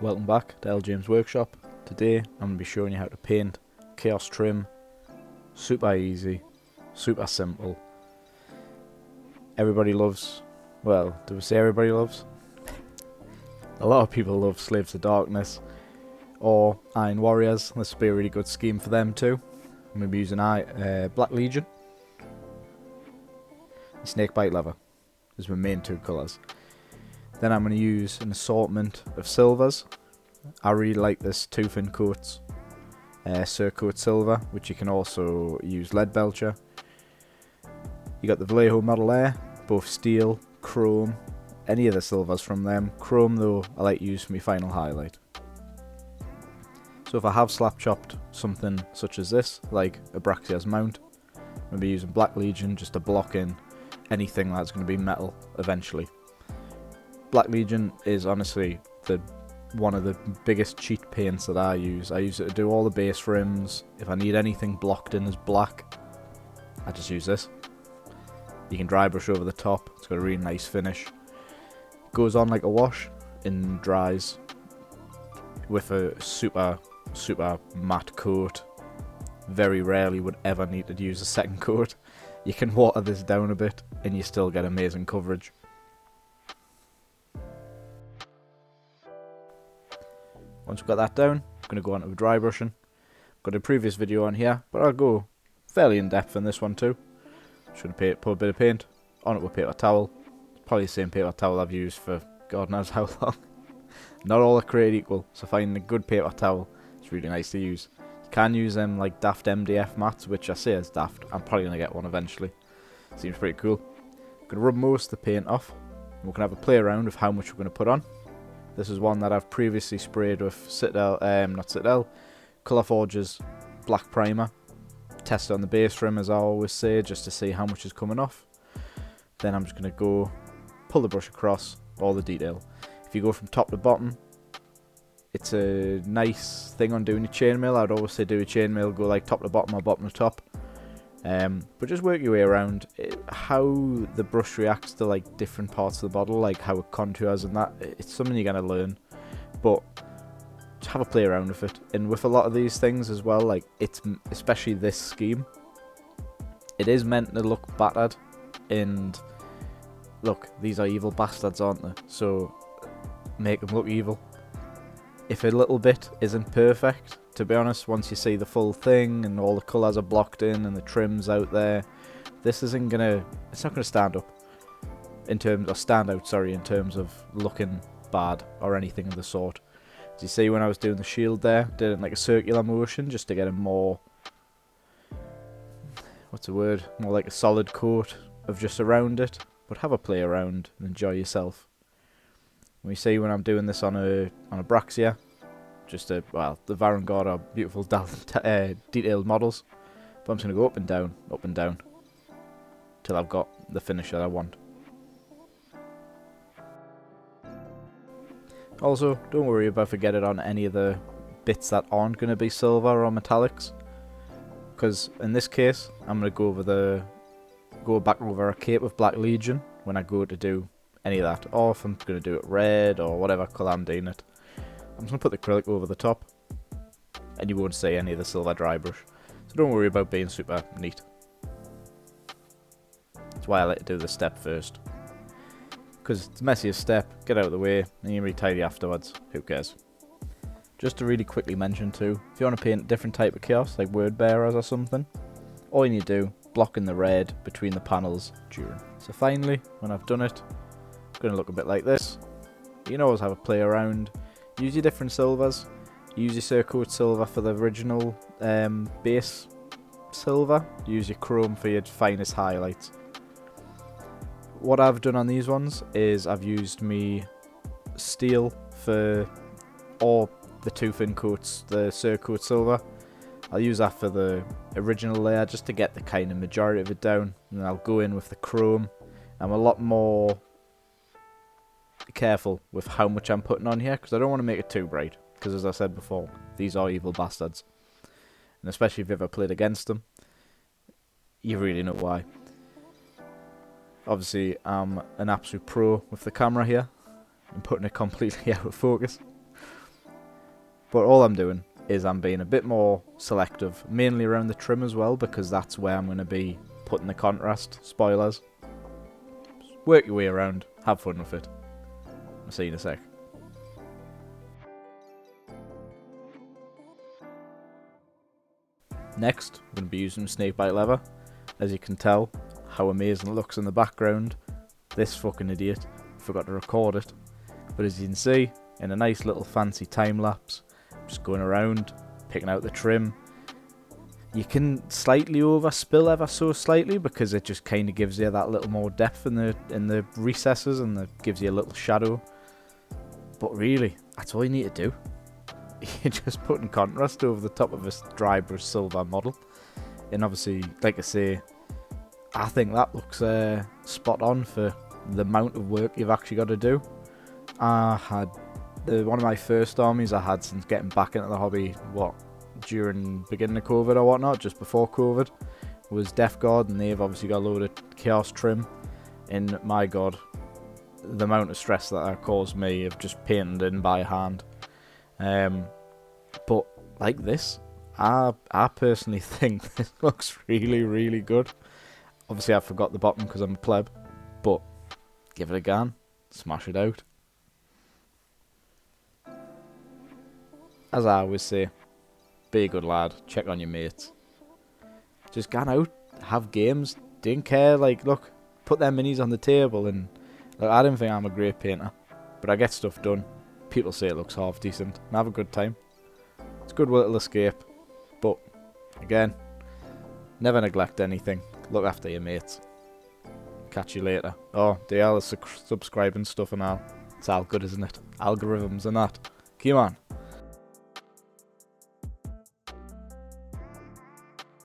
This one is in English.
Welcome back to L James Workshop. Today I'm going to be showing you how to paint Chaos Trim. Super easy, super simple. Everybody loves, well, do we say everybody loves? A lot of people love Slaves of Darkness or Iron Warriors. This will be a really good scheme for them too. I'm going to be using Black Legion and Snakebite Leather as my main two colours. Then I'm going to use an assortment of silvers. I really like this Tooth & Coats Cerakote Silver, which you can also use Leadbelcher. You got the Vallejo model there, both steel, chrome, any of the silvers from them. Chrome though, I like to use for my final highlight. So if I have slap chopped something such as this, like Abraxia's mount, I'm going to be using Black Legion just to block in anything that's going to be metal eventually. Black Legion is honestly one of the biggest cheat paints that I use. I use it to do all the base rims. If I need anything blocked in as black, I just use this. You can dry brush over the top. It's got a really nice finish. Goes on like a wash and dries with a super matte coat. Very rarely would ever need to use a second coat. You can water this down a bit and you still get amazing coverage. Once we've got that down, I'm going to go on to dry brushing. I've got a previous video on here, but I'll go fairly in depth in this one too. Should put a bit of paint on it with paper towel. It's probably the same paper towel I've used for God knows how long. Not all are created equal, so finding a good paper towel is really nice to use. You can use them like daft MDF mats, which I say is daft. I'm probably going to get one eventually. Seems pretty cool. I'm going to rub most of the paint off. And we can have a play around with how much we're going to put on. This is one that I've previously sprayed with Colourforge's black primer. Test it on the base rim as I always say, just to see how much is coming off. Then I'm just going to go pull the brush across all the detail. If you go from top to bottom, it's a nice thing on doing your chainmail. I'd always say do a chainmail, go like top to bottom or bottom to top. But just work your way around how the brush reacts to like different parts of the bottle, like how it contours and that. It's something you're going to learn, but just have a play around with it. And with a lot of these things as well, like it's especially this scheme, it is meant to look battered, and look, these are evil bastards, aren't they? So make them look evil. If a little bit isn't perfect, to be honest, once you see the full thing and all the colours are blocked in and the trim's out there, this isn't gonna, it's not gonna stand up in terms, or stand out, sorry, in terms of looking bad or anything of the sort. As you see, when I was doing the shield there, did it in like a circular motion just to get a more, what's the word, more like a solid coat of just around it. But have a play around and enjoy yourself. We see when I'm doing this on a Abraxia, just the Varangard are beautiful detailed models, but I'm just going to go up and down, till I've got the finish that I want. Also, don't worry about forgetting on any of the bits that aren't going to be silver or metallics, because in this case, I'm going to go back over a cape of Black Legion when I go to do any of that, or if I'm going to do it red or whatever colour I'm doing it. I'm just going to put the acrylic over the top, and you won't see any of the silver dry brush, so don't worry about being super neat. That's why I like to do the step first, because it's the messiest step, get out of the way, and you retidy afterwards, who cares. Just to really quickly mention too, if you want to paint a different type of chaos, like word bearers or something, all you need to do, block in the red between the panels during. So finally, when I've done it, it's going to look a bit like this. You can always have a play around. Use your different silvers. Use your Cerakote silver for the original base silver. Use your chrome for your finest highlights. What I've done on these ones is I've used me steel for all the Tooth & Coats, the Cerakote silver. I'll use that for the original layer just to get the kind of majority of it down, and I'll go in with the chrome. I'm a lot more careful with how much I'm putting on here, because I don't want to make it too bright, because as I said before, these are evil bastards, and especially if you've ever played against them, you really know why. Obviously I'm an absolute pro with the camera here, I'm putting it completely out of focus, But all I'm doing is I'm being a bit more selective, mainly around the trim as well, because that's where I'm going to be putting the contrast. Spoilers. Work your way around, have fun with it. I'll see you in a sec. Next, I'm going to be using snakebite leather. As you can tell, how amazing it looks in the background. This fucking idiot forgot to record it. But as you can see, in a nice little fancy time lapse, just going around, picking out the trim. You can slightly overspill ever so slightly because it just kind of gives you that little more depth in the recesses and gives you a little shadow. But really, that's all you need to do. You're just putting contrast over the top of a dry brush silver model. And obviously, like I say, I think that looks spot on for the amount of work you've actually got to do. I had one of my first armies I had since getting back into the hobby, during beginning of COVID or whatnot, just before COVID, was Death Guard, and they've obviously got a load of Chaos trim. And my god, the amount of stress that caused me of just painting in by hand. But like this, I personally think this looks really, really good. Obviously I forgot the bottom because I'm a pleb, but give it a go, smash it out. As I always say, be a good lad, check on your mates. Just go out, have games, didn't care, like, look, put their minis on the table, and look, I don't think I'm a great painter, but I get stuff done. People say it looks half decent, and have a good time. It's a good little escape, but, again, never neglect anything, look after your mates. Catch you later. Oh, the subscribing stuff and all, it's all good, isn't it? Algorithms and that. Come on.